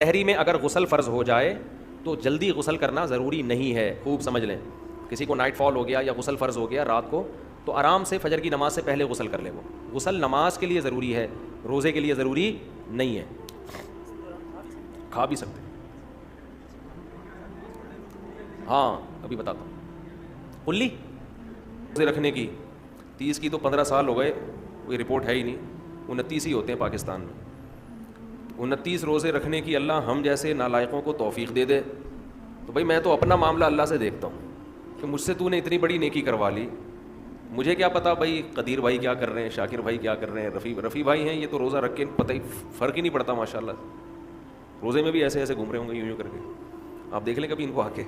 سحری میں اگر غسل فرض ہو جائے تو جلدی غسل کرنا ضروری نہیں ہے. خوب سمجھ لیں, کسی کو نائٹ فال ہو گیا یا غسل فرض ہو گیا رات کو, تو آرام سے فجر کی نماز سے پہلے غسل کر لے. وہ غسل نماز کے لیے ضروری ہے, روزے کے لیے ضروری نہیں ہے. کھا بھی سکتے. ہاں ابھی بتاتا ہوں. کلی روزے رکھنے کی 30 کی تو 15 سال ہو گئے, کوئی رپورٹ ہے ہی نہیں. 29 ہی ہوتے ہیں پاکستان میں. 29 روزے رکھنے کی اللہ ہم جیسے نالائقوں کو توفیق دے دے. تو بھائی میں تو اپنا معاملہ اللہ سے دیکھتا ہوں کہ مجھ سے تو نے اتنی بڑی نیکی کروا لی, مجھے کیا پتا بھائی قدیر بھائی کیا کر رہے ہیں, شاکر بھائی کیا کر رہے ہیں, رفیع بھائی ہیں یہ تو روزہ رکھ کے پتہ ہی فرق ہی نہیں پڑتا ماشاء اللہ. روزے میں بھی ایسے ایسے گھوم رہے ہوں گے یوں کر کے. آپ دیکھ لیں کبھی ان کو آ کے.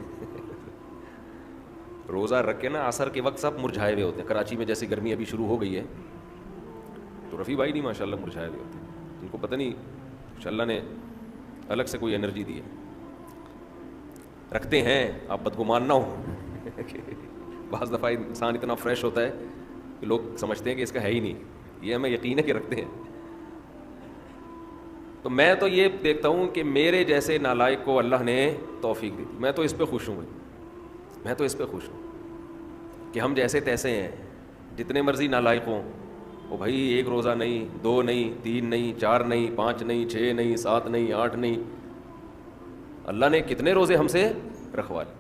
روزہ رکھ کے نا عصر کے وقت سب مرجھائے ہوئے ہوتے ہیں. کراچی میں جیسی گرمی ابھی شروع ہو گئی ہے تو رفیع بھائی نہیں ماشاء اللہ مرجھائے ہوئے ہوتے ہیں. ان کو پتہ نہیں اللہ نے الگ سے کوئی انرجی دی ہے. رکھتے ہیں, آپ بدگمان نہ ہو. بعض دفعہ انسان اتنا فریش ہوتا ہے کہ لوگ سمجھتے ہیں کہ اس کا ہے ہی نہیں. یہ ہمیں یقین ہے کہ رکھتے ہیں. تو میں تو یہ دیکھتا ہوں کہ میرے جیسے نالائق کو اللہ نے توفیق دی. میں تو اس پہ خوش ہوں, میں تو اس پہ خوش ہوں کہ ہم جیسے تیسے ہیں. جتنے مرضی نالائق ہوں, وہ بھائی ایک روزہ نہیں, 2 نہیں, 3 نہیں, 4 نہیں, 5 نہیں, 6 نہیں, 7 نہیں, 8 نہیں. اللہ نے کتنے روزے ہم سے رکھوا لی.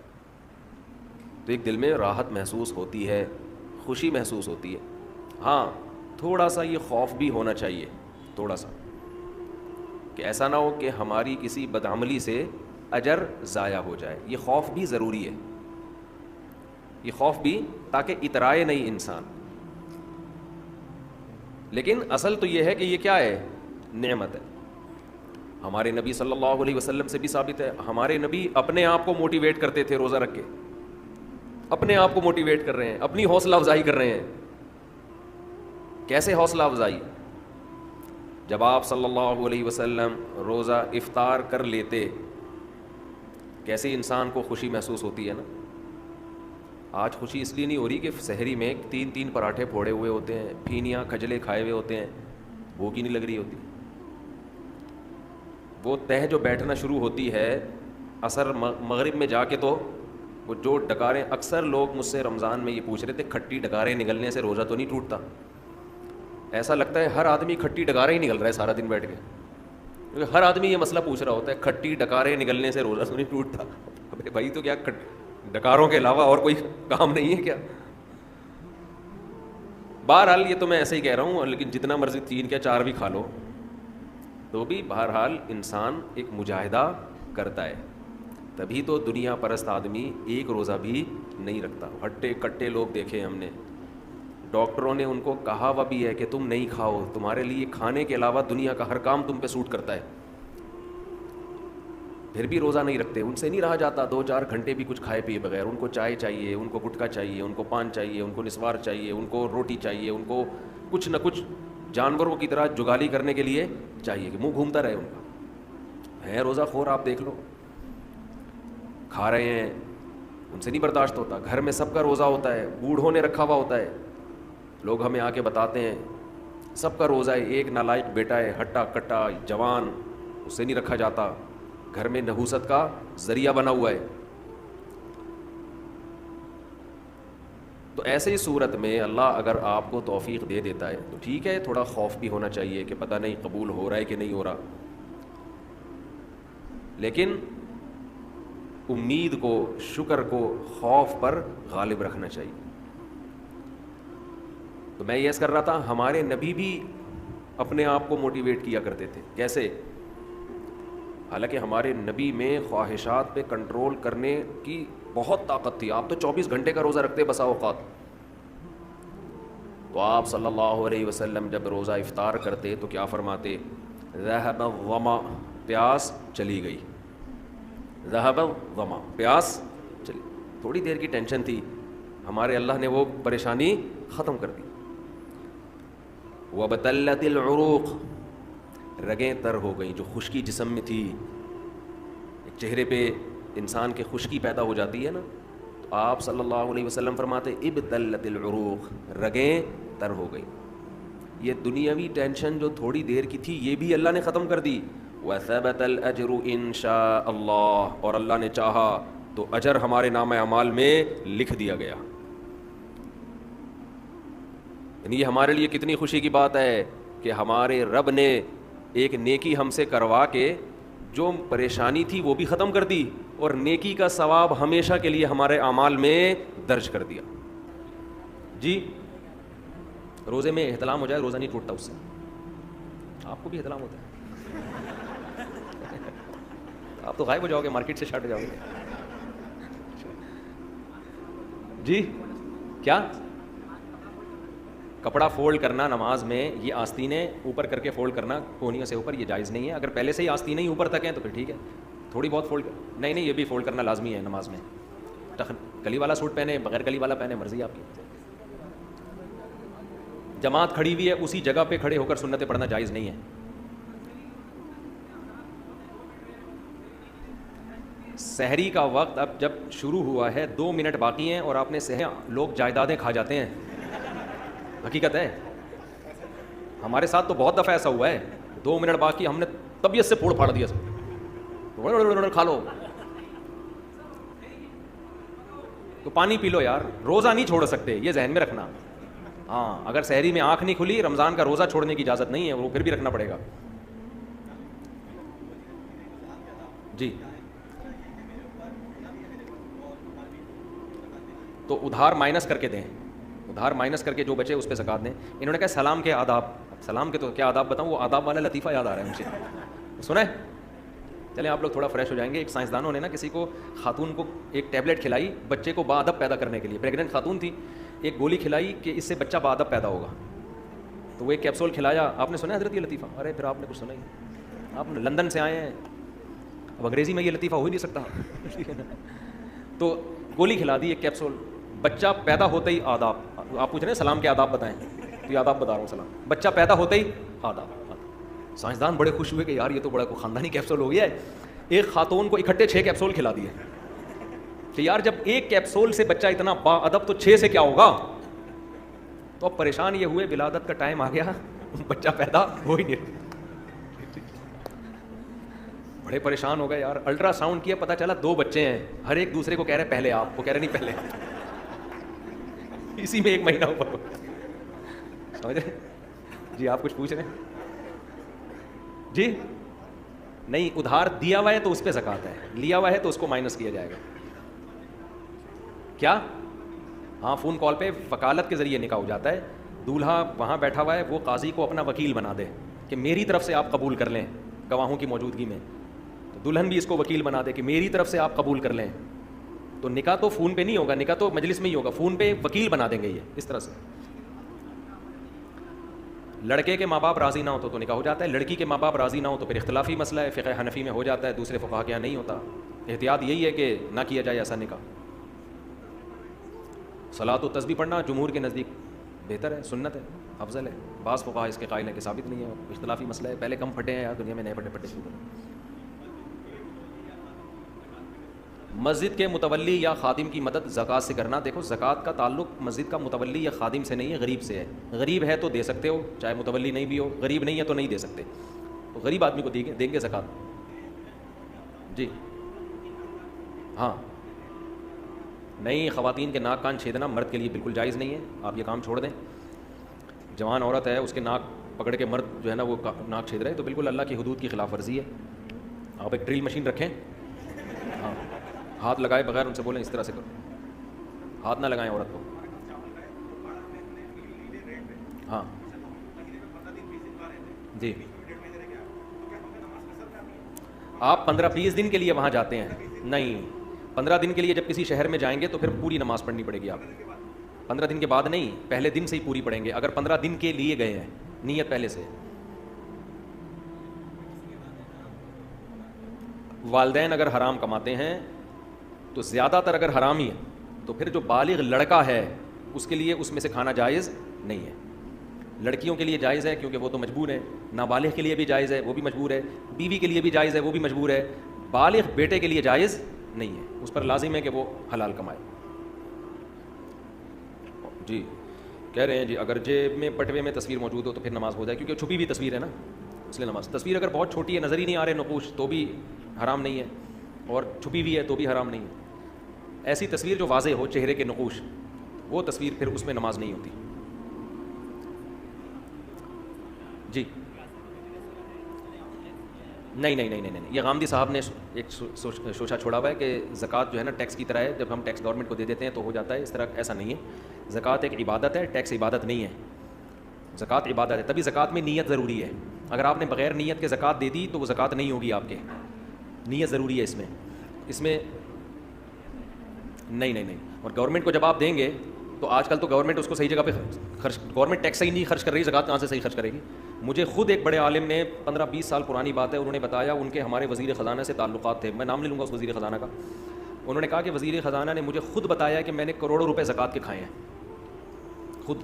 تو ایک دل میں راحت محسوس ہوتی ہے, خوشی محسوس ہوتی ہے. ہاں تھوڑا سا یہ خوف بھی ہونا چاہیے, تھوڑا سا, کہ ایسا نہ ہو کہ ہماری کسی بدعملی سے اجر ضائع ہو جائے. یہ خوف بھی ضروری ہے, یہ خوف بھی, تاکہ اترائے نہیں انسان. لیکن اصل تو یہ ہے کہ یہ کیا ہے, نعمت ہے. ہمارے نبی صلی اللہ علیہ وسلم سے بھی ثابت ہے, ہمارے نبی اپنے آپ کو موٹیویٹ کرتے تھے روزہ رکھ کے. اپنے آپ کو موٹیویٹ کر رہے ہیں, اپنی حوصلہ افزائی کر رہے ہیں. کیسے حوصلہ افزائی؟ جب آپ صلی اللہ علیہ وسلم روزہ افطار کر لیتے, کیسے انسان کو خوشی محسوس ہوتی ہے نا. آج خوشی اس لیے نہیں ہو رہی کہ سحری میں 3 پراٹھے پھوڑے ہوئے ہوتے ہیں, پھینیاں کھجلے کھائے ہوئے ہوتے ہیں, بھوک ہی نہیں لگ رہی ہوتی. وہ تہ جو بیٹھنا شروع ہوتی ہے عصر مغرب میں جا کے, تو وہ جو ڈکاریں, اکثر لوگ مجھ سے رمضان میں یہ پوچھ رہے تھے کھٹی ڈکاریں نگلنے سے روزہ تو نہیں ٹوٹتا؟ ایسا لگتا ہے ہر آدمی کھٹی ڈکاریں ہی نگل رہا ہے سارا دن بیٹھ کے, کیونکہ ہر آدمی یہ مسئلہ پوچھ رہا ہوتا ہے کھٹی ڈکاریں نگلنے سے روزہ تو نہیں ٹوٹتا. ابے بھائی تو کیا ڈکاروں کے علاوہ اور کوئی کام نہیں ہے کیا؟ بہرحال یہ تو میں ایسے ہی کہہ رہا ہوں, لیکن جتنا مرضی 3 یا 4 بھی کھا لو تو بھی بہرحال انسان ایک مجاہدہ کرتا ہے. تبھی تو دنیا پرست آدمی ایک روزہ بھی نہیں رکھتا. ہٹے کٹے لوگ دیکھے ہم نے, ڈاکٹروں نے ان کو کہا ہوا بھی ہے کہ تم نہیں کھاؤ, تمہارے لیے کھانے کے علاوہ دنیا کا ہر کام تم پہ سوٹ کرتا ہے, پھر بھی روزہ نہیں رکھتے. ان سے نہیں رہا جاتا 2-4 گھنٹے بھی کچھ کھائے پیے بغیر. ان کو چائے چاہیے, ان کو گٹکا چاہیے, ان کو پان چاہیے, ان کو نسوار چاہیے, ان کو روٹی چاہیے, ان کو کچھ نہ کچھ جانوروں کی طرح جگالی کرنے کے لیے چاہیے کہ منہ گھومتا رہے ان کا. ہے روزہ خور, آپ دیکھ لو, کھا رہے ہیں, ان سے نہیں برداشت ہوتا. گھر میں سب کا روزہ ہوتا ہے, بوڑھوں نے رکھا ہوا ہوتا ہے. لوگ ہمیں آ کے بتاتے ہیں سب کا روزہ ہے, ایک نالائق بیٹا ہے ہٹا کٹا جوان, اس سے نہیں رکھا جاتا, گھر میں نحوست کا ذریعہ بنا ہوا ہے. تو ایسے ہی صورت میں اللہ اگر آپ کو توفیق دے دیتا ہے تو ٹھیک ہے, تھوڑا خوف بھی ہونا چاہیے کہ پتہ نہیں قبول ہو رہا ہے کہ نہیں ہو رہا, لیکن امید کو, شکر کو خوف پر غالب رکھنا چاہیے. تو میں یہ کر رہا تھا, ہمارے نبی بھی اپنے آپ کو موٹیویٹ کیا کرتے تھے. کیسے؟ حالانکہ ہمارے نبی میں خواہشات پہ کنٹرول کرنے کی بہت طاقت تھی. آپ تو 24 گھنٹے کا روزہ رکھتے بسا اوقات. تو آپ صلی اللہ علیہ وسلم جب روزہ افطار کرتے تو کیا فرماتے؟ ذهب الظما, پیاس چلی گئی. ذهب الظما, پیاس چلی. تھوڑی دیر کی ٹینشن تھی, ہمارے اللہ نے وہ پریشانی ختم کر دی. وابتلت العروق, رگیں تر ہو گئیں. جو خشکی جسم میں تھی, ایک چہرے پہ انسان کے خشکی پیدا ہو جاتی ہے نا, تو آپ صلی اللہ علیہ وسلم فرماتے ابتلت العروق, رگیں تر ہو گئیں. یہ دنیاوی ٹینشن جو تھوڑی دیر کی تھی یہ بھی اللہ نے ختم کر دی. وثبت الأجر إن شاء اللہ، اور اللہ نے چاہا تو اجر ہمارے نامہ اعمال میں لکھ دیا گیا. یعنی یہ ہمارے لیے کتنی خوشی کی بات ہے کہ ہمارے رب نے ایک نیکی ہم سے کروا کے جو پریشانی تھی وہ بھی ختم کر دی، اور نیکی کا ثواب ہمیشہ کے لیے ہمارے اعمال میں درج کر دیا. جی روزے میں احتلام ہو جائے، روزہ نہیں ٹوٹتا اس سے. آپ کو بھی احتلام ہوتا ہے؟ آپ تو غائب ہو جاؤ گے، مارکیٹ سے شٹ ہو جاؤ گے. جی کیا کپڑا فولڈ کرنا نماز میں، یہ آستینیں اوپر کر کے فولڈ کرنا کونیوں سے اوپر، یہ جائز نہیں ہے. اگر پہلے سے ہی آستینیں ہی اوپر تک ہیں تو پھر ٹھیک ہے، تھوڑی بہت فولڈ نہیں، یہ بھی فولڈ کرنا لازمی ہے نماز میں. کلی والا سوٹ پہنے، بغیر کلی والا پہنے، مرضی آپ کی. جماعت کھڑی ہوئی ہے، اسی جگہ پہ کھڑے ہو کر سنتیں پڑھنا جائز نہیں ہے. سحری کا وقت اب جب شروع ہوا ہے، 2 منٹ باقی ہیں اور آپ نے لوگ جائیدادیں کھا جاتے ہیں. حقیقت ہے، ہمارے ساتھ تو بہت دفعہ ایسا ہوا ہے. 2 منٹ باقی، ہم نے طبیعت سے پھوڑ پھاڑ دیا سب، کھا لو. تو پانی پی لو یار، روزہ نہیں چھوڑ سکتے، یہ ذہن میں رکھنا. ہاں اگر سحری میں آنکھ نہیں کھلی، رمضان کا روزہ چھوڑنے کی اجازت نہیں ہے، وہ پھر بھی رکھنا پڑے گا. جی تو ادھار مائنس کر کے دیں، ادھار مائنس کر کے جو بچے اس پہ زکات دیں. انہوں نے کہا سلام کے آداب، سلام کے تو کیا آداب بتاؤں، وہ آداب والا لطیفہ یاد آ رہا ہے مجھے، سنا ہے؟ چلیں آپ لوگ تھوڑا فریش ہو جائیں گے. ایک سائنسدانوں نے نا کسی کو، خاتون کو ایک ٹیبلٹ کھلائی بچے کو باادب پیدا کرنے کے لیے، پریگننٹ خاتون تھی، ایک گولی کھلائی کہ اس سے بچہ باادب پیدا ہوگا. تو وہ ایک کیپسول کھلایا. آپ نے سنا ہے حضرت یہ لطیفہ؟ ارے پھر آپ نے کچھ سنا ہی، آپ لندن سے آئے ہیں، اب انگریزی میں یہ لطیفہ ہو ہی نہیں سکتا. تو گولی کھلا دی ایک کیپسول، بچہ پیدا ہوتے ہی آداب. آپ پوچھ رہے ہیں سلام کے آداب بتائیں، تو یہ آداب بتا رہا ہوں. سلام بچہ پیدا ہوتے ہی آداب. سائنسدان بڑے خوش ہوئے کہ یار یہ تو بڑا خاندانی کیپسول ہو گیا ہے. ایک خاتون کو اکٹھے 6 کیپسول کھلا دیے کہ یار جب ایک کیپسول سے بچہ اتنا با ادب تو 6 سے کیا ہوگا. تو اب پریشان یہ ہوئے، ولادت کا ٹائم آ گیا، بچہ پیدا ہو ہی نہیں. بڑے پریشان ہو گئے یار. الٹرا ساؤنڈ کیا، پتہ چلا 2 بچے ہیں، ہر ایک دوسرے کو کہہ رہے پہلے آپ، وہ کہہ رہے نہیں پہلے. اسی میں 1 مہینہ اوپر سمجھ رہے. جی آپ کچھ پوچھ رہے ہیں؟ جی نہیں، ادھار دیا ہوا ہے تو اس پہ زکات ہے، لیا ہوا ہے تو اس کو مائنس کیا جائے گا. کیا؟ ہاں فون کال پہ وکالت کے ذریعے نکاح ہو جاتا ہے. دولہا وہاں بیٹھا ہوا ہے، وہ قاضی کو اپنا وکیل بنا دے کہ میری طرف سے آپ قبول کر لیں گواہوں کی موجودگی میں. تو دلہن بھی اس کو وکیل بنا دے کہ میری طرف سے آپ قبول کر لیں. تو نکاح تو فون پہ نہیں ہوگا، نکاح تو مجلس میں ہی ہوگا، فون پہ وکیل بنا دیں گے یہ اس طرح سے. لڑکے کے ماں باپ راضی نہ ہو تو نکاح ہو جاتا ہے، لڑکی کے ماں باپ راضی نہ ہو تو پھر اختلافی مسئلہ ہے. فقہ حنفی میں ہو جاتا ہے، دوسرے فقہا کے یہاں نہیں ہوتا. احتیاط یہی ہے کہ نہ کیا جائے ایسا نکاح. صلاۃ و تسبیح پڑھنا جمہور کے نزدیک بہتر ہے، سنت ہے، افضل ہے. بعض فقہا اس کے قائل ہیں کہ ثابت نہیں ہے، اختلافی مسئلہ ہے. پہلے کم پھٹے ہیں یار دنیا میں، نئے پھٹے شروع کریں. مسجد کے متولی یا خادم کی مدد زکوٰۃ سے کرنا. دیکھو زکوٰۃ کا تعلق مسجد کا متولی یا خادم سے نہیں ہے، غریب سے ہے. غریب ہے تو دے سکتے ہو، چاہے متولی نہیں بھی ہو. غریب نہیں ہے تو نہیں دے سکتے. تو غریب آدمی کو دیں گے زکوٰۃ. جی ہاں نہیں، خواتین کے ناک کان چھیدنا مرد کے لیے بالکل جائز نہیں ہے، آپ یہ کام چھوڑ دیں. جوان عورت ہے، اس کے ناک پکڑ کے مرد جو ہے نا وہ ناک چھید رہے تو بالکل اللہ کی حدود کی خلاف ورزی ہے. آپ ایک ڈرل مشین رکھیں، ہاں ہاتھ لگائے بغیر ان سے بولیں اس طرح سے کرو. ہاتھ نہ لگائیں عورت کو. ہاں جی آپ 15-20 دن کے لیے وہاں جاتے ہیں؟ نہیں، 15 دن کے لیے جب کسی شہر میں جائیں گے تو پھر پوری نماز پڑھنی پڑے گی. آپ 15 دن کے بعد نہیں، پہلے دن سے ہی پوری پڑھیں گے. اگر 15 دن کے لیے گئے ہیں، نیت پہلے سے. والدین اگر حرام کماتے ہیں تو زیادہ تر اگر حرام ہی ہے تو پھر جو بالغ لڑکا ہے اس کے لیے اس میں سے کھانا جائز نہیں ہے. لڑکیوں کے لیے جائز ہے کیونکہ وہ تو مجبور ہیں. نابالغ کے لیے بھی جائز ہے، وہ بھی مجبور ہے. بیوی کے لیے بھی جائز ہے، وہ بھی مجبور ہے. بالغ بیٹے کے لیے جائز نہیں ہے، اس پر لازم ہے کہ وہ حلال کمائے. جی کہہ رہے ہیں جی اگر جیب میں پٹوے میں تصویر موجود ہو تو پھر نماز ہو جائے، کیونکہ چھپی ہوئی تصویر ہے نا. اس لیے نماز. تصویر اگر بہت چھوٹی ہے, نظر ہی نہیں آ رہے نقوش, تو بھی حرام نہیں ہے, اور چھپی ہوئی ہے تو بھی حرام نہیں ہے. ایسی تصویر جو واضح ہو, چہرے کے نقوش, وہ تصویر پھر اس میں نماز نہیں ہوتی. جی نہیں, یہ غامدی صاحب نے ایک شوشہ چھوڑا ہوا ہے کہ زکوٰۃ جو ہے نا ٹیکس کی طرح ہے, جب ہم ٹیکس گورنمنٹ کو دے دیتے ہیں تو ہو جاتا ہے, اس طرح ایسا نہیں ہے. زکوٰۃ ایک عبادت ہے, ٹیکس عبادت نہیں ہے. زکوٰۃ عبادت ہے, تبھی زکوٰۃ میں نیت ضروری ہے. اگر آپ نے بغیر نیت کے زکوٰۃ دے دی تو وہ زکوٰۃ نہیں ہوگی آپ کے. نیت ضروری ہے اس میں نہیں. اور گورنمنٹ کو جب آپ دیں گے تو آج کل تو گورنمنٹ اس کو صحیح جگہ پہ خرچ, گورنمنٹ ٹیکس ہی نہیں خرچ کر رہی, زکوٰۃ کہاں سے صحیح خرچ کرے گی. مجھے خود ایک بڑے عالم نے 15-20 سال پرانی بات ہے, انہوں نے بتایا ان کے ہمارے وزیر خزانہ سے تعلقات تھے, میں نام لے لوں گا اس وزیر خزانہ کا. انہوں نے کہا کہ وزیر خزانہ نے مجھے خود بتایا کہ میں نے کروڑوں روپے زکوٰۃ کے کھائے ہیں خود.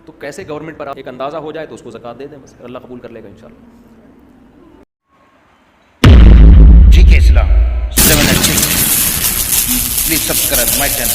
تو کیسے گورنمنٹ پر ایک اندازہ ہو جائے تو اس کو زکوٰۃ دے دیں, بس اللہ قبول کر لے گا انشاءاللہ. GK Islam 7 and 6. Please subscribe my channel.